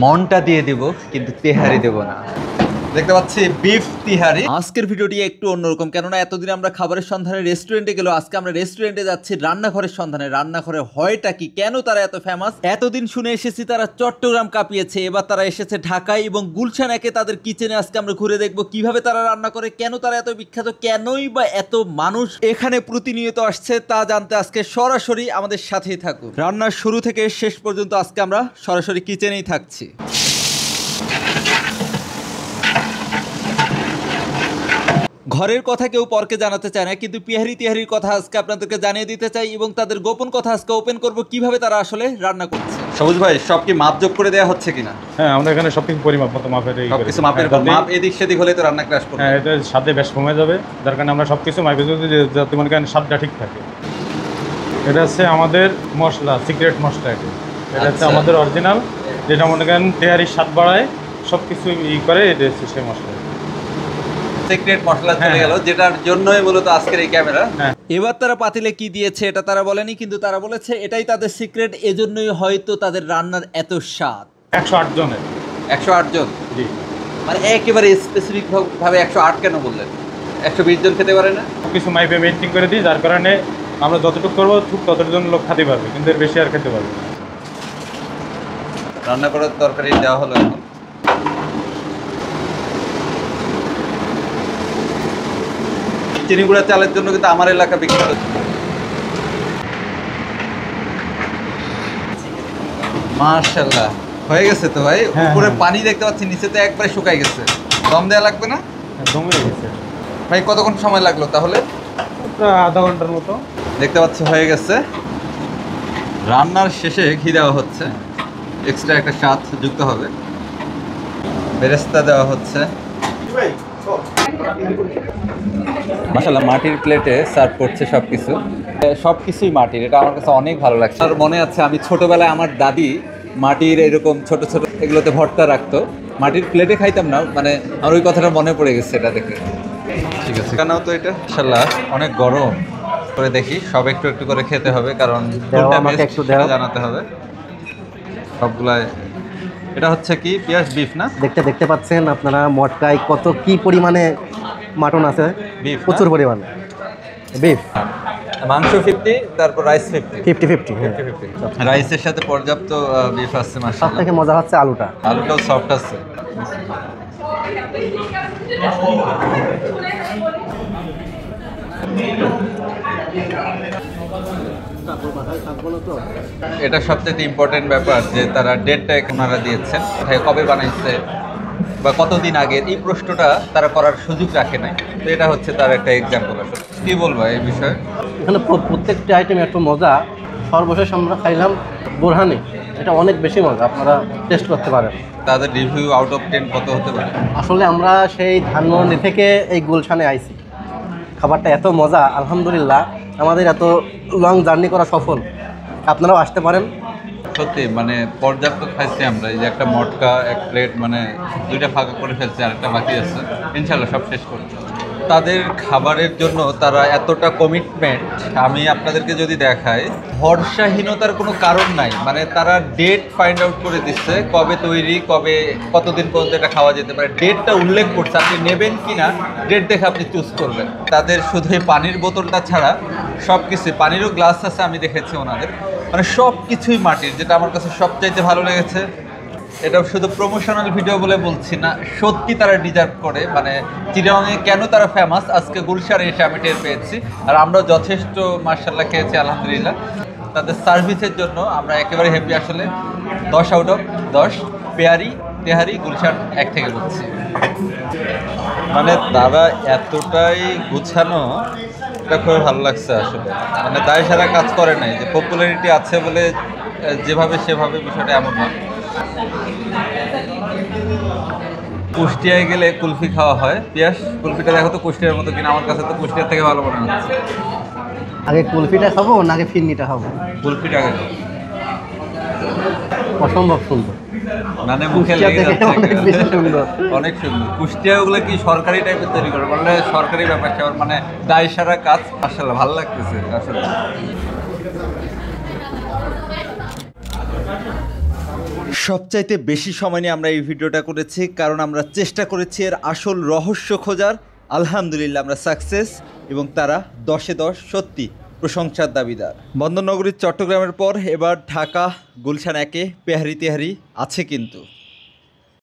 মনটা দিয়ে দেব কিন্তু তেহারি দেব না। দেখতে পাচ্ছি বিফ তিহারি। আজকের ভিডিওটি একটু অন্যরকম, কেননা এতদিন আমরা খাবারের সন্ধানে রেস্টুরেন্টে গেল, আজকে আমরা রেস্টুরেন্টে যাচ্ছি রান্নাঘরের সন্ধানে। রান্নাঘরে হয়টা কি, কেন তারা এত ফেমাস? এতদিন শুনে এসেছি তারা চট্টগ্রাম কাঁপিয়েছে, এবার তারা এসেছে ঢাকায় এবং গুলশান একে তাদের কিচেনে। আজকে আমরা ঘুরে দেখবো কিভাবে তারা রান্না করে, কেন তারা এত বিখ্যাত, কেনই বা এত মানুষ এখানে প্রতিনিয়ত আসছে তা জানতে আজকে সরাসরি আমাদের সাথেই থাকুন। রান্নার শুরু থেকে শেষ পর্যন্ত আজকে আমরা সরাসরি কিচেনেই থাকছি। ঘরের কথা কেউ পরকে জানাতে চায় না, কিন্তু পিহারি তিহারির কথা আজকে আপনাদেরকে জানিয়ে দিতে চাই এবং তাদের গোপন কথা আজকে ওপেন করব কিভাবে তারা আসলে রান্না করছে। সবুজ ভাই, সব কি মাপযোগ করে দেওয়া হচ্ছে কিনা? হ্যাঁ, আমরা এখানে সবকিছু পরিমাপ মতো মাপের সবকিছু মাপের মাপ এদিক সেদিক হলে তো রান্না ক্রাশ করবে। হ্যাঁ, এটা স্বাদে বেশ কমে যাবে, যার কারণে আমরা সবকিছু মাপে যদি যাতে মনে করেন স্বাদটা ঠিক থাকে। এটা হচ্ছে আমাদের মশলা, সিক্রেট মশলা। এটা হচ্ছে আমাদের অরিজিনাল, যেটা মনে করেন তেহারির স্বাদ বাড়ায়, সব কিছু করে। এটা হচ্ছে সেই মশলা, সিক্রেট মশলা চলে গেল, যেটার জন্যই মূলত আজকের এই ক্যামেরা। এবার তারা পাতিলে কি দিয়েছে এটা তারা বলেনি, কিন্তু তারা বলেছে এটাই তাদের সিক্রেট, এজন্যই হয়তো তাদের রান্নার এত স্বাদ। 108 জনের। 108 জন? জি। মানে একেবারে স্পেসিফিক ভাবে 108 কেন বললেন? 120 জন খেতে পারে না? কিছু মাইপে মেনটেন করে দিই, যার কারণে আমরা যতটুকু করবো ঠিক ততজন লোক খেতে পারবে, কিন্তু এর বেশি আর খেতে পারবে না। রান্না করার তরকারি দেওয়া হলো এখন। চিনিগুড়া চালের জন্য কিন্তু আমার এলাকা বিখ্যাত। মাশাআল্লাহ, হয়ে গেছে তো ভাই। উপরে পানি দেখতে পাচ্ছি, নিচে তো একবারে শুকাই গেছে। দম দেওয়া লাগবে না? দম হয়ে গেছে ভাই। কতক্ষণ সময় লাগলো তাহলে? প্রায় আধা ঘন্টার মতো। দেখতে পাচ্ছি হয়ে গেছে। রান্নার শেষে ঘি দেওয়া হচ্ছে, এক্সট্রা একটা স্বাদ যুক্ত হবে। বেরেস্তা দেওয়া হচ্ছে। মাশাআল্লাহ, মাটির প্লেটে সার্ভ করছে সবকিছু। সবকিছুই মাটির, এটা আমার কাছে অনেক ভালো লাগছে। আর মনে আছে আমি ছোটবেলায় আমার দাদি মাটির এরকম ছোট ছোট এগুলোতে ভর্তা রাখতো, মাটির প্লেটে খাইতাম না, মানে আমার ওই কথাটা মনে পড়ে গেছে এটা দেখে। ঠিক আছে, কেন তো এটা মাশাআল্লাহ অনেক গরম করে দেখি। সব একটু একটু করে খেতে হবে, কারণ জানাতে হবে সবগুলাই। এটা হচ্ছে কি পেঁয়াজ বিফ না? দেখতে পাচ্ছেন আপনারা মটকায় কত কি পরিমাণে মাটন আছে, বিফ প্রচুর পরিমাণে বিফ। মাংস 50, তারপর রাইস 50-50। রাইসের সাথে পর্যাপ্ত বিফ আছে। মাশাআল্লাহ, সব থেকে মজা হচ্ছে আলুটা। আলুটাও সফট আছে। এটা সবথেকে ইম্পর্টেন্ট ব্যাপার যে তারা ডেটটা ওনারা দিয়েছেন, কবে বানাইছে বা কতদিন আগের, এই প্রশ্নটা তারা করার সুযোগ রাখে নাই। তো এটা হচ্ছে তার একটা এক্সাম্পল। আসলে কি বলবো এই বিষয়ে? এখানে প্রত্যেকটি আইটেম একটু মজা। সর্বশেষ আমরা খাইলাম বোরহানি, এটা অনেক বেশি মজা, আপনারা টেস্ট করতে পারেন। তাদের রিভিউ আউট অফ 10 কত হতে পারে? আসলে আমরা সেই ধানমন্ডি থেকে এই গুলশানে আইছি, খাবারটা এত মজা, আলহামদুলিল্লাহ আমাদের এত লং জার্নি করা সফল। আপনারাও আসতে পারেন। সত্যি মানে পর্যাপ্ত খাইছি আমরা। এই যে একটা মটকা, এক প্লেট, মানে 2টা ফাঁকা করে ফেলছে, আরেকটা বাকি আছে। ইনশাআল্লাহ সব শেষ করছি। তাদের খাবারের জন্য তারা এতটা কমিটমেন্ট, আমি আপনাদেরকে যদি দেখাই, ভরসাহীনতার কোনো কারণ নাই। মানে তারা ডেট ফাইন্ড আউট করে দিচ্ছে, কবে তৈরি, কবে কতদিন পর্যন্ত এটা খাওয়া যেতে পারে, ডেটটা উল্লেখ করছে। আপনি নেবেন কি না ডেট দেখে আপনি চুজ করবেন। তাদের শুধু এই পানির বোতলটা ছাড়া সব কিছু, পানিরও গ্লাস আছে আমি দেখেছি ওনাদের, মানে সব কিছুই মাটির। যেটা আমার কাছে সবচাইতে ভালো লেগেছে, এটা শুধু প্রমোশনাল ভিডিও বলে বলছি না, সত্যি তারা ডিজার্ভ করে। মানে চিটাগাংয়ে কেন তারা ফেমাস আজকে গুলশানে এসে আমি টের পেয়েছি। আর আমরাও যথেষ্ট মাশাআল্লাহ খেয়েছি আলহামদুলিল্লাহ। তাদের সার্ভিসের জন্য আমরা একেবারে হ্যাপি। আসলে 10 আউট অফ 10 পেয়ারি তেহারি গুলশান 1 থেকে বলছি। মানে তারা এতটাই গুছানো, এটা খুবই ভালো লাগছে আসলে। মানে দায় সারা কাজ করে নাই, যে পপুলারিটি আছে বলে যেভাবে সেভাবে, বিষয়টা এমন না। কুষ্টিয়ায় গেলে কুলফি খাওয়া হয়। পিয়াস, কুলফিটা দেখো তো কুষ্টিয়ার মতো কিনা? আমার কাছে তো কুষ্টিয়ার থেকে ভালো মনে হচ্ছে। আগে কুলফিটা খাবো না আগে ফিরনিটা খাবো? কুলফিটা আগে। অসম্ভব সুন্দর, মানে মুখে লেগে যাচ্ছে, অনেক সুন্দর। কুষ্টিয়া ওগুলো কি সরকারি টাইপের তৈরি করে, বললে সরকারি ব্যাপার স্যাপার, মানে দায় সারা কাজ। আসলে ভালো লাগতেছে আসলে। সবচাইতে বেশি সময় নিয়ে আমরা এই ভিডিওটা করেছি, কারণ আমরা চেষ্টা করেছি এর আসল রহস্য খোঁজার। আলহামদুলিল্লাহ আমরা সাকসেস, এবং তারা 10-এ 10 সত্যি প্রশংসার দাবিদার। বন্দরনগরীর চট্টগ্রামের পর এবার ঢাকা গুলশান 1-এ পেহারি তেহারি আছে কিন্তু।